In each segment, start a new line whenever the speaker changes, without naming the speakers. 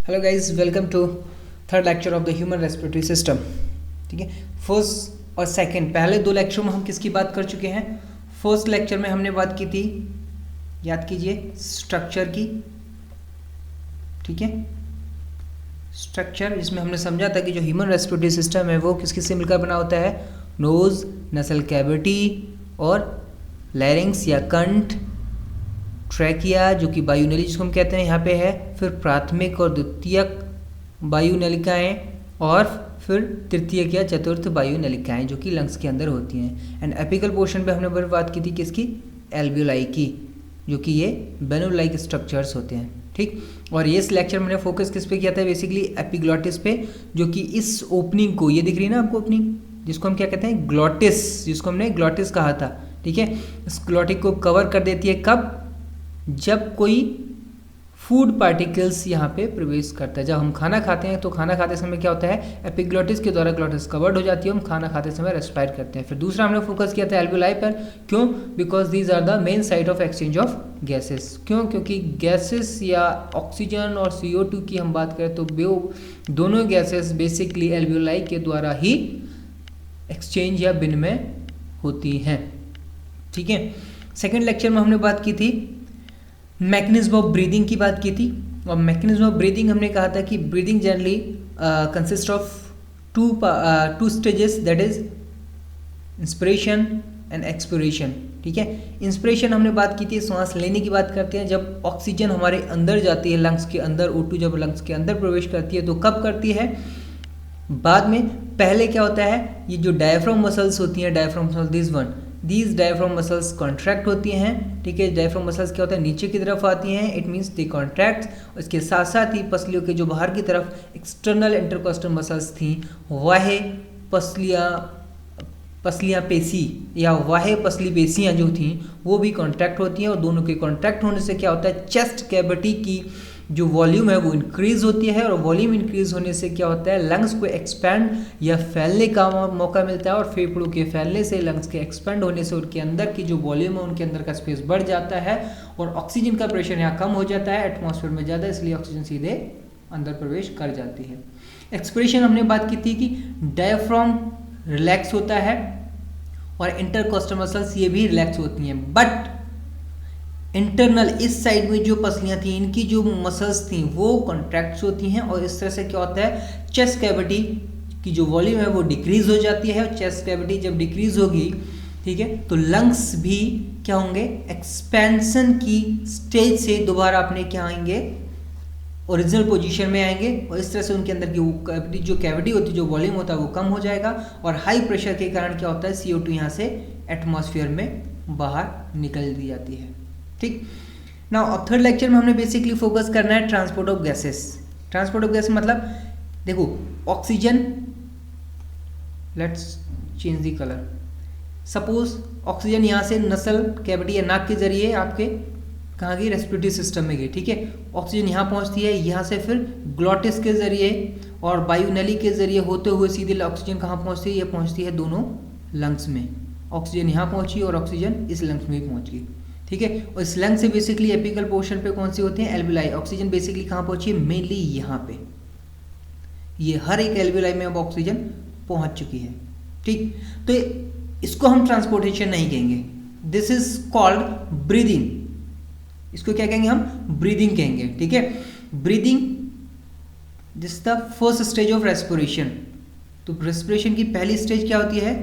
Hello guys, welcome to third lecture of the human respiratory system. ठीक है, first और second पहले दो लेक्चर में हम किसकी बात कर चुके हैं। फर्स्ट लेक्चर में हमने बात की थी, याद कीजिए, स्ट्रक्चर की। ठीक है, स्ट्रक्चर जिसमें हमने समझा था कि जो ह्यूमन रेस्पिरेटरी सिस्टम है वो किस किस से मिलकर बना होता है। नोज, नसल कैविटी और लैरिंग्स या कंठ, ट्रैकिया जो कि वायुनली जिसको हम कहते हैं यहाँ पे है, फिर प्राथमिक और द्वितीयक वायुनलिकाएं और फिर तृतीयक या चतुर्थ वायुनलिकाएं जो कि लंग्स के अंदर होती हैं। एंड एपिकल पोर्शन पे हमने बात की थी किसकी, एल्वियोलाई की, जो कि ये बेलून लाइक स्ट्रक्चर्स होते हैं। ठीक, और ये इस लेक्चर में मैंने फोकस किस पे किया था, बेसिकली एपिग्लॉटिस पे, जो कि इस ओपनिंग को, ये दिख रही है ना आपको ओपनिंग, जिसको हम क्या कहते हैं, ग्लॉटिस, जिसको हमने ग्लॉटिस कहा था। ठीक है, इस ग्लॉटिक को कवर कर देती है कब, जब कोई फूड पार्टिकल्स यहाँ पे प्रवेश करता है। जब हम खाना खाते हैं तो खाना खाते समय क्या होता है, एपिग्लॉटिस के द्वारा ग्लॉटिस कवर्ड हो जाती है, हम खाना खाते समय रेस्पायर करते हैं। फिर दूसरा हमने फोकस किया था एल्वियोलाई पर। क्यों? Because these are the main site of exchange of gases. क्यों? क्योंकि गैसेस या ऑक्सीजन और CO2 की हम बात करें तो दोनों गैसेस बेसिकली एल्वियोलाई के द्वारा ही एक्सचेंज या विनिमय होती हैं। ठीक है, सेकेंड लेक्चर में हमने बात की थी मैकेनिज्म ऑफ ब्रीदिंग की बात की थी। और मैकेनिज्म ऑफ ब्रीदिंग हमने कहा था कि breathing generally consist of two stages, that is inspiration and expiration. ठीक है, इंस्पिरेशन हमने बात की थी, सांस लेने की बात करते हैं जब ऑक्सीजन हमारे अंदर जाती है लंग्स के अंदर, O2 जब लंग्स के अंदर प्रवेश करती है तो कब करती है, बाद में। पहले क्या होता है, ये जो डायफ्राम मसल्स होती हैं, diaphragm muscle these diaphragm muscles contract होती हैं। ठीक है, डायफ्राम मसल्स क्या होता है, नीचे की तरफ आती हैं, इट मीन्स दे कॉन्ट्रैक्ट। उसके साथ साथ ही पसलियों के जो बाहर की तरफ एक्सटर्नल इंटरकोस्टल मसल्स थी, वह पसलियाँ पेशी या वाहे पसली पेशियाँ जो थी वो भी कॉन्ट्रैक्ट होती हैं। और दोनों के कॉन्ट्रैक्ट होने से क्या होता है, चेस्ट कैविटी की जो वॉल्यूम है वो इंक्रीज होती है। और वॉल्यूम इंक्रीज होने से क्या होता है, लंग्स को एक्सपैंड या फैलने का मौका मिलता है। और फेफड़ों के फैलने से, लंग्स के एक्सपैंड होने से उनके अंदर की जो वॉल्यूम है उनके अंदर का स्पेस बढ़ जाता है और ऑक्सीजन का प्रेशर यहाँ कम हो जाता है, एटमॉस्फेयर में ज़्यादा, इसलिए ऑक्सीजन सीधे अंदर प्रवेश कर जाती है। एक्सपिरेशन हमने बात की थी कि डायफ्राम रिलैक्स होता है और इंटरकोस्टल मसल्स ये भी रिलैक्स होती हैं, बट इंटरनल इस साइड में जो पसलियाँ थी, इनकी जो मसल्स थी वो कॉन्ट्रैक्ट्स होती हैं। और इस तरह से क्या होता है, चेस्ट कैविटी की जो वॉल्यूम है वो डिक्रीज हो जाती है। और चेस्ट कैविटी जब डिक्रीज होगी, ठीक है, तो लंग्स भी क्या होंगे, एक्सपेंशन की स्टेज से दोबारा अपने क्या आएंगे, ओरिजिनल पोजीशन में आएंगे। और इस तरह से उनके अंदर की जो कैविटी होती है, जो वॉल्यूम होता है वो कम हो जाएगा। और हाई प्रेशर के कारण क्या होता है, CO2 यहाँ से एटमॉस्फेयर में बाहर निकल दी जाती है। ठीक, नाउ अब थर्ड लेक्चर में हमने बेसिकली फोकस करना है transport of gases. Transport of gas मतलब देखो, oxygen, let's change the colour. Suppose oxygen यहाँ से नसल कैविटी या नाक के जरिए आपके कहाँ गई, रेस्पिरेटरी सिस्टम में गई। ठीक है, ऑक्सीजन यहाँ पहुँचती है, यहाँ से फिर ग्लॉटिस के जरिए और वायुनली के जरिए होते हुए सीधे ऑक्सीजन कहाँ पहुँचती है, ये पहुँचती है दोनों लंग्स में। ऑक्सीजन यहाँ पहुँची और ऑक्सीजन इस लंग्स में भी पहुँच गई। ठीक है, और इस लंग से बेसिकली एपिकल पोर्शन पे कौन सी होती है, एल्वियोलाई। ऑक्सीजन बेसिकली कहाँ पहुंची है, मेनली यहाँ पे, ये हर एक एल्वियोलाई में अब ऑक्सीजन पहुंच चुकी है। ठीक, तो इसको हम ट्रांसपोर्टेशन नहीं कहेंगे, दिस इज कॉल्ड ब्रीदिंग। इसको क्या कहेंगे, हम ब्रीदिंग कहेंगे। ठीक है, breathing this the first stage of respiration. तो रेस्पिरेशन की पहली स्टेज क्या होती है,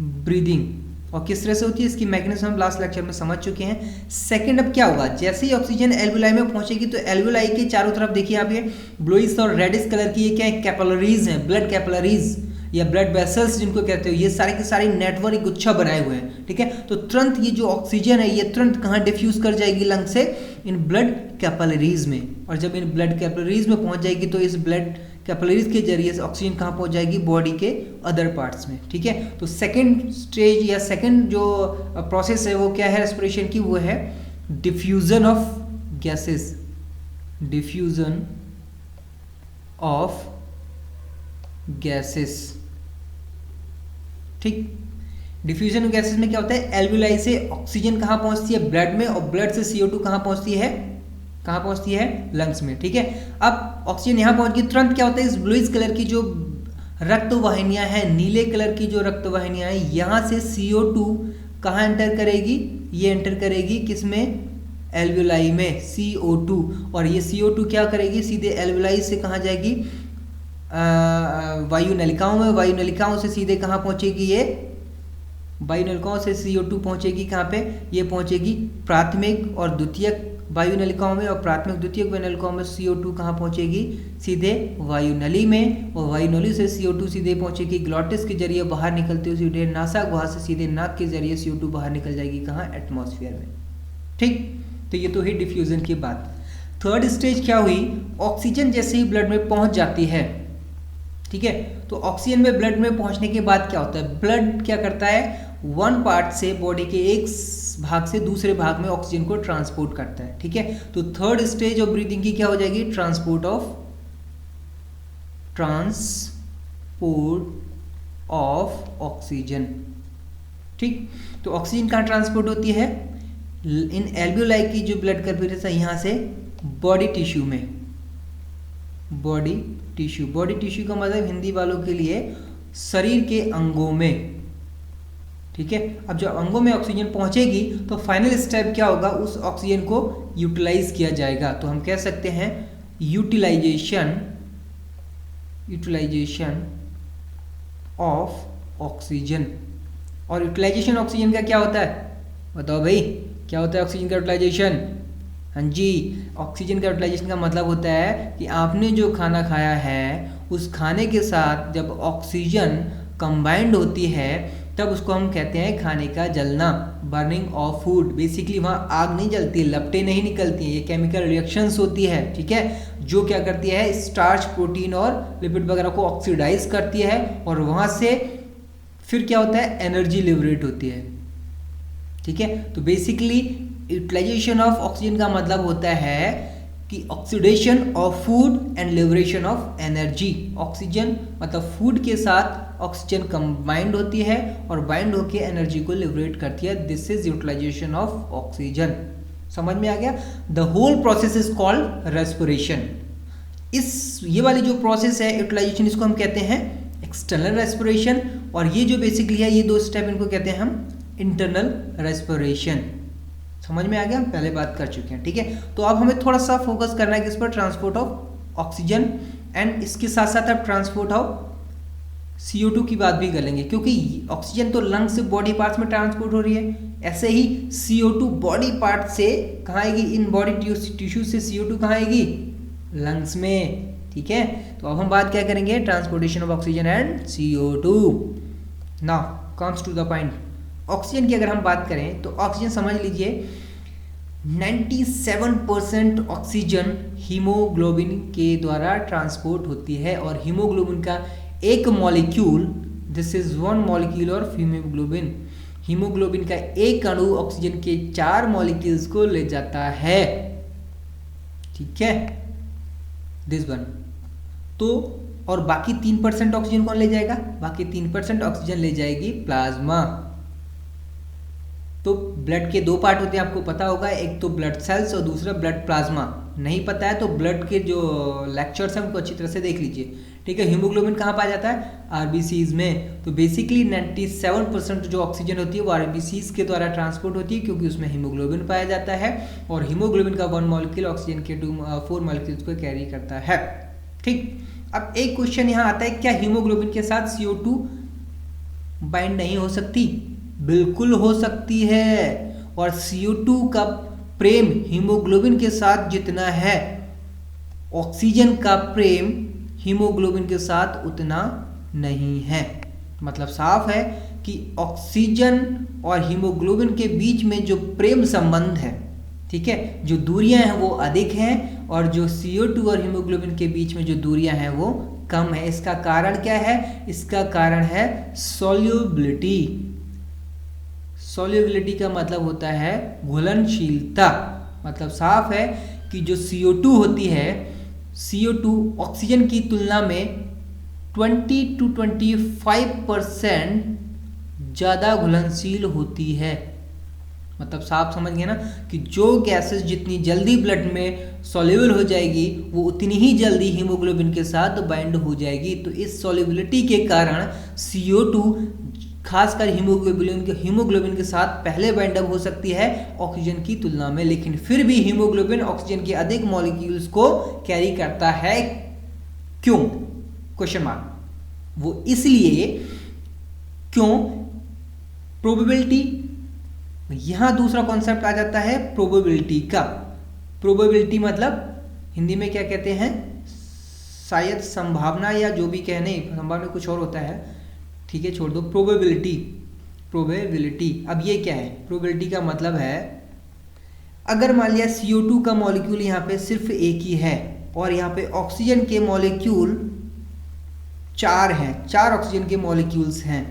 ब्रीदिंग। और किस तरह से होती है, इसकी मैकेनिज्म हम लास्ट लेक्चर में समझ चुके हैं। सेकंड, अब क्या होगा, जैसे ही ऑक्सीजन एल्वियोलाई में पहुंचेगी तो एल्वियोलाई के चारों तरफ देखिए आप, ये ब्लूइश और रेडिश कलर की ये क्या है, कैपिलरीज हैं, ब्लड कैपिलरीज या ब्लड वेसल्स जिनको कहते हो, ये सारे के सारे नेटवर्क गुच्छा बनाए हुए हैं। ठीक है, तो तुरंत ये जो ऑक्सीजन है ये तुरंत कहाँ डिफ्यूज कर जाएगी लंग से, इन ब्लड कैपिलरीज में। और जब इन ब्लड कैपिलरीज में पहुंच जाएगी तो इस ब्लड कैपिलरीज के जरिए से ऑक्सीजन कहाँ पहुंच जाएगी, बॉडी के अदर पार्ट्स में। ठीक है, तो सेकंड स्टेज या सेकंड जो प्रोसेस है वो क्या है रेस्पिरेशन की, वो है diffusion of gases. Diffusion of gases. ठीक, डिफ्यूजन ऑफ गैसेस में क्या होता है, एल्वियोलाई से ऑक्सीजन कहाँ पहुंचती है, ब्लड में, और ब्लड से CO2 कहाँ पहुंचती है, कहाँ पहुँचती है? लंग्स में। ठीक है, अब ऑक्सीजन यहाँ पहुँच गई, तुरंत क्या होता है, इस ब्लूइश कलर की जो रक्त वाहिनियाँ हैं, नीले कलर की जो रक्त वाहिनियाँ हैं, यहाँ से CO2 कहाँ एंटर करेगी? ये एंटर करेगी किसमें? एल्वियोलाई में, CO2। और ये CO2 क्या करेगी? सीधे एल्वियोलाई से कहाँ जाएगी? वायु नलिकाओं में, वायु नलिकाओं से सीधे कहाँ पहुँचेगी? ये वायु नलिकाओं से CO2 पहुँचेगी कहाँ पे? ये पहुँचेगी प्राथमिक और द्वितीयक वायु नलिकाओं में, और प्राथमिक द्वितीयक वायु नलिकाओं में CO2 कहाँ पहुँचेगी? सीधे वायु नली में, और वायु नली से CO2 सीधे पहुँचेगी ग्लॉटिस के जरिए बाहर निकलते हुए सीधे नासा गुहा से सीधे नाक के जरिए CO2 बाहर निकल जाएगी कहाँ? एटमॉस्फेयर में। ठीक, तो ये तो है डिफ्यूजन की बात। थर्ड स्टेज क्या हुई? ऑक्सीजन जैसे ही ब्लड में पहुँच जाती है, ठीक है, तो ऑक्सीजन में ब्लड में पहुँचने के बाद क्या होता है? ब्लड क्या करता है? वन पार्ट से, बॉडी के एक भाग से दूसरे भाग में ऑक्सीजन को ट्रांसपोर्ट करता है। ठीक है, तो थर्ड स्टेज ऑफ ब्रीदिंग की क्या हो जाएगी? Transport of oxygen. ठीक, तो ऑक्सीजन कहाँ ट्रांसपोर्ट होती है? इन एल्वियोलाई की जो ब्लड कैपिलरीज है यहाँ से बॉडी टिश्यू में। बॉडी टिश्यू का मतलब हिंदी वालों के लिए शरीर के अंगों में। ठीक है, अब जब अंगों में ऑक्सीजन पहुंचेगी तो फाइनल स्टेप क्या होगा? उस ऑक्सीजन को यूटिलाइज किया जाएगा। तो हम कह सकते हैं यूटिलाइजेशन ऑफ ऑक्सीजन। और यूटिलाइजेशन ऑक्सीजन का क्या होता है? बताओ भाई, क्या होता है ऑक्सीजन का यूटिलाइजेशन? हाँ जी, ऑक्सीजन का यूटिलाइजेशन का मतलब होता है कि आपने जो खाना खाया है उस खाने के साथ जब ऑक्सीजन कंबाइंड होती है तब उसको हम कहते हैं खाने का जलना, बर्निंग ऑफ फूड। बेसिकली वहाँ आग नहीं जलती, लपटें नहीं निकलती हैं, ये केमिकल रिएक्शंस होती है। ठीक है, जो क्या करती है? स्टार्च, प्रोटीन और लिपिड वगैरह को ऑक्सीडाइज करती है, और वहाँ से फिर क्या होता है? एनर्जी लिबरेट होती है। ठीक है, तो बेसिकली यूटिलाइजेशन ऑफ ऑक्सीजन का मतलब होता है कि oxidation of food and liberation of energy. Oxygen मतलब फूड के साथ ऑक्सीजन कंबाइंड होती है और बाइंड होकर एनर्जी को लिबरेट करती है। This is utilization of oxygen. समझ में आ गया? The whole process is called respiration. ये वाली जो प्रोसेस है यूटिलाइजेशन, इसको हम कहते हैं एक्सटर्नल रेस्पिरेशन, और ये जो बेसिकली है ये दो स्टेप, इनको कहते हैं हम इंटरनल रेस्पिरेशन। समझ में आ गया? पहले बात कर चुके हैं। ठीक है, तो अब हमें थोड़ा सा फोकस करना है किस पर? ट्रांसपोर्ट ऑफ ऑक्सीजन, एंड इसके साथ साथ अब ट्रांसपोर्ट ऑफ CO2 की बात भी कर लेंगे, क्योंकि ऑक्सीजन तो लंग से बॉडी पार्ट्स में ट्रांसपोर्ट हो रही है, ऐसे ही CO2 बॉडी पार्ट से कहाँ आएगी? इन बॉडी टिश्यू से CO2 कहाँ आएगी? लंग्स में। ठीक है, तो अब हम बात क्या करेंगे? Transportation of oxygen and CO2। Now comes to the point. Oxygen की अगर हम बात करें तो ऑक्सीजन समझ लीजिए 97% ऑक्सीजन हीमोग्लोबिन के द्वारा ट्रांसपोर्ट होती है, और हीमोग्लोबिन का एक molecule, this is one molecule of haemoglobin, haemoglobin का एक अणु ऑक्सीजन के 4 मॉलिक्यूल्स को ले जाता है। ठीक है, दिस वन। तो और बाकी 3% ऑक्सीजन कौन ले जाएगा? बाकी 3% ऑक्सीजन ले जाएगी प्लाज्मा। तो ब्लड के 2 पार्ट होते हैं, आपको पता होगा, एक तो ब्लड सेल्स और दूसरा ब्लड प्लाज्मा। नहीं पता है तो ब्लड के जो लेक्चर्स हैं उनको अच्छी तरह से देख लीजिए। ठीक है, हीमोग्लोबिन कहाँ पाया जाता है? RBCs में। तो बेसिकली 97% जो ऑक्सीजन होती है वो RBCs के द्वारा ट्रांसपोर्ट होती है, क्योंकि उसमें हीमोग्लोबिन पाया जाता है, और हीमोग्लोबिन का 1 मॉलिक्यूल ऑक्सीजन के 4 मॉलिक्यूल्स को कैरी करता है। ठीक, अब एक क्वेश्चन यहाँ आता है, क्या हीमोग्लोबिन के साथ CO2 बाइंड नहीं हो सकती? बिल्कुल हो सकती है, और CO2 का प्रेम हीमोग्लोबिन के साथ जितना है, ऑक्सीजन का प्रेम हीमोग्लोबिन के साथ उतना नहीं है। मतलब साफ है कि ऑक्सीजन और हीमोग्लोबिन के बीच में जो प्रेम संबंध है, ठीक है, जो दूरियां हैं वो अधिक हैं, और जो CO2 और हीमोग्लोबिन के बीच में जो दूरियां हैं वो कम है। इसका कारण क्या है? इसका कारण है सॉल्युबिलिटी। सॉल्युबिलिटी का मतलब होता है घुलनशीलता। मतलब साफ है कि जो CO2 होती है, CO2 ऑक्सीजन की तुलना में 20 to 25% ज़्यादा घुलनशील होती है। मतलब साफ समझ गए ना कि जो गैसेस जितनी जल्दी ब्लड में सॉल्युबल हो जाएगी वो उतनी ही जल्दी हीमोग्लोबिन के साथ बाइंड हो जाएगी। तो इस सॉल्युबिलिटी के कारण CO2 खासकर हीमोग्लोबिन के साथ पहले बाइंड अप हो सकती है ऑक्सीजन की तुलना में, लेकिन फिर भी हीमोग्लोबिन ऑक्सीजन के अधिक मॉलिक्यूल्स को कैरी करता है। क्यों? Question mark. वो इसलिए क्यों? प्रोबेबिलिटी, यहां दूसरा कॉन्सेप्ट आ जाता है प्रोबेबिलिटी का। प्रोबेबिलिटी मतलब हिंदी में क्या कहते हैं? शायद संभावना, या जो भी कहने, संभावना कुछ और होता है, ठीक है छोड़ दो। Probability, probability. अब ये क्या है? प्रोबेबिलिटी का मतलब है अगर मान लिया CO2 का मॉलिक्यूल यहाँ पे सिर्फ एक ही है और यहाँ पे ऑक्सीजन के मॉलिक्यूल 4 हैं, 4 ऑक्सीजन के मॉलिक्यूल्स हैं,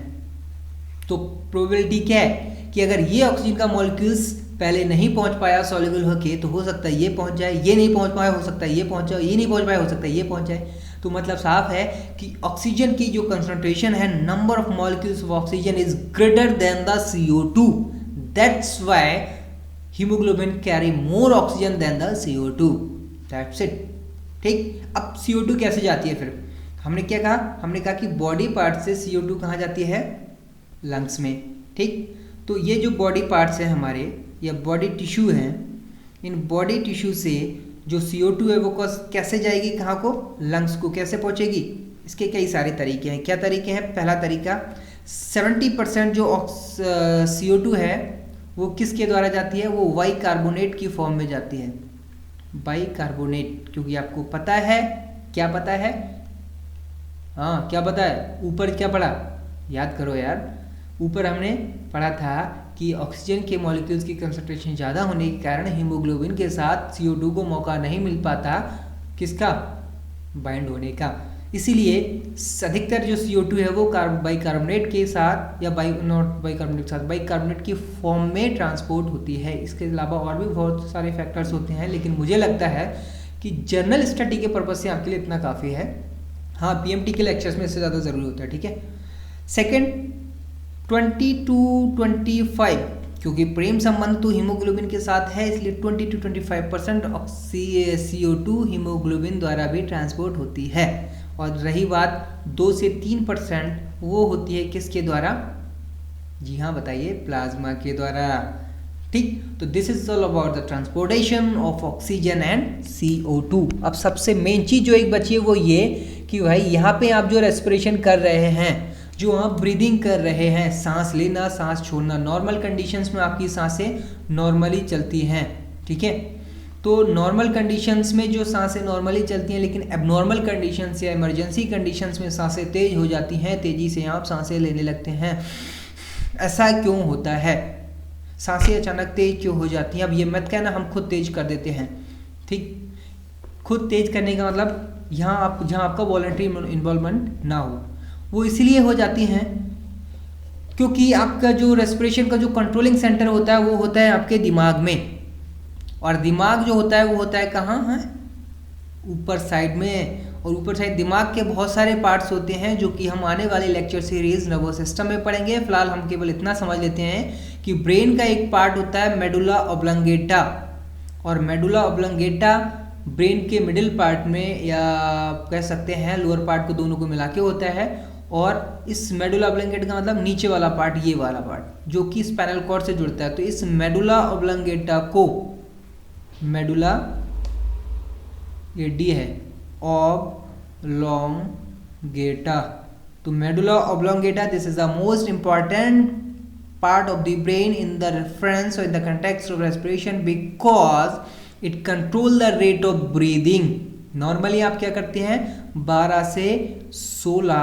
तो प्रोबेबिलिटी क्या है कि अगर ये ऑक्सीजन का मॉलिक्यूल्स पहले नहीं पहुंच पाया सॉल्युबल होके, तो हो सकता है ये पहुंच जाए, ये नहीं पहुंच पाया हो सकता है ये पहुंच जाए, ये नहीं पहुंच पाया हो सकता है ये पहुंच जाए। तो मतलब साफ है कि ऑक्सीजन की जो कंसंट्रेशन है, number of molecules of oxygen is greater than the CO2, that's why haemoglobin carry more oxygen than the CO2, that's it. ठीक, अब CO2 कैसे जाती है? फिर हमने क्या कहा? हमने कहा कि बॉडी पार्ट से CO2 कहाँ जाती है? लंग्स में। ठीक, तो ये जो बॉडी पार्ट्स हैं हमारे, या बॉडी टिश्यू हैं, इन बॉडी टिश्यू से जो CO2 है वो कैसे जाएगी? कहाँ को? लंग्स को। कैसे पहुँचेगी? इसके कई सारे तरीके हैं। क्या तरीके हैं? पहला तरीका, 70% जो CO2 है वो किसके द्वारा जाती है? वो बाइकार्बोनेट की फॉर्म में जाती है। बाइकार्बोनेट, क्योंकि आपको पता है, क्या पता है? हाँ, क्या पता है? ऊपर क्या पढ़ा? याद करो यार, ऊपर हमने पढ़ा था कि ऑक्सीजन के मॉलिक्यूल्स की कंसंट्रेशन ज़्यादा होने के कारण हीमोग्लोबिन के साथ CO2 को मौका नहीं मिल पाता किसका? बाइंड होने का। इसीलिए अधिकतर जो CO2 है वो बाइकार्बोनेट के साथ, या बाइकार्बोनेट की फॉर्म में ट्रांसपोर्ट होती है। इसके अलावा और भी बहुत सारे फैक्टर्स होते हैं, लेकिन मुझे लगता है कि जनरल स्टडी के पर्पज से आपके लिए इतना काफ़ी है। हाँ, PMT के लेक्चर्स में इससे ज़्यादा ज़रूरी होता है। ठीक है। सेकेंड, 20 to 25, क्योंकि प्रेम संबंध तो हीमोग्लोबिन के साथ है, इसलिए 20 to 25% CO2 हीमोग्लोबिन द्वारा भी ट्रांसपोर्ट होती है। और रही बात 2 से 3%, वो होती है किसके द्वारा? जी हाँ, बताइए, प्लाज्मा के द्वारा। ठीक, तो this is all about the transportation of oxygen and CO2। अब सबसे मेन चीज जो एक बची है वो ये कि भाई यहाँ पे आप जो रेस्पिरेशन कर रहे हैं, जो आप ब्रीदिंग कर रहे हैं, सांस लेना, सांस छोड़ना, नॉर्मल कंडीशंस में आपकी सांसें नॉर्मली चलती हैं। ठीक है, तो नॉर्मल कंडीशंस में जो सांसें नॉर्मली चलती हैं, लेकिन एबनॉर्मल कंडीशंस या इमरजेंसी कंडीशंस में सांसें तेज हो जाती हैं, तेजी से आप सांसें लेने लगते हैं। ऐसा क्यों होता है? सांसें अचानक तेज क्यों हो जाती हैं? अब ये मत कहना हम खुद तेज कर देते हैं। ठीक, खुद तेज करने का मतलब जहाँ आपका वॉलंटरी इन्वॉल्वमेंट ना हो, वो इसलिए हो जाती हैं क्योंकि आपका जो रेस्पिरेशन का जो कंट्रोलिंग सेंटर होता है वो होता है आपके दिमाग में, और दिमाग जो होता है वो होता है कहाँ है? ऊपर साइड में। और ऊपर साइड दिमाग के बहुत सारे पार्ट्स होते हैं जो कि हम आने वाले लेक्चर सीरीज नर्वस सिस्टम में पढ़ेंगे। फिलहाल हम केवल इतना समझ लेते हैं कि ब्रेन का एक पार्ट होता है मेडुला ऑब्लंगेटा, और मेडुला ऑब्लंगेटा ब्रेन के मिडिल पार्ट में, या कह सकते हैं लोअर पार्ट को, दोनों को मिला के होता है। और इस मेडुला ऑब्लंगेटा का मतलब नीचे वाला पार्ट, ये वाला पार्ट जो कि स्पाइनल कॉर्ड से जुड़ता है। तो इस मेडुला ऑब्लंगेटा को, मेडुला ये डी है, ऑब्लोंगेटा, तो medulla oblongata, this is the most important part of the brain in the reference or in the context of respiration because it control the rate of breathing. Normally आप क्या करते हैं? 12 से 16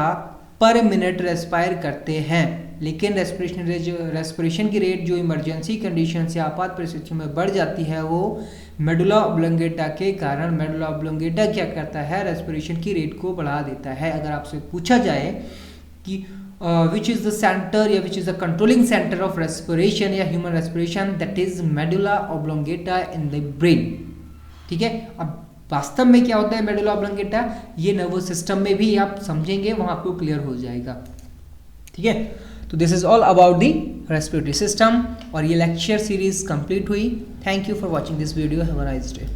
पर minute respire करते हैं, लेकिन रेस्पिरेशन की रेट जो इमरजेंसी कंडीशन से आपात परिस्थितियों में बढ़ जाती है वो मेडुला ऑब्लोंगेटा के कारण। मेडुला ऑब्लोंगेटा क्या करता है? रेस्पिरेशन की रेट को बढ़ा देता है। अगर आपसे पूछा जाए कि which is the center या which is the controlling center of respiration या human respiration, that is medulla oblongata in the brain. ठीक है, अब वास्तव में क्या होता है मेडुला ऑब्लोंगेटा, ये नर्वस सिस्टम में भी आप समझेंगे, वहां आपको क्लियर हो जाएगा। ठीक है, तो this is all about the respiratory system, और ये लेक्चर सीरीज कंप्लीट हुई। Thank you for watching this video, have a nice day.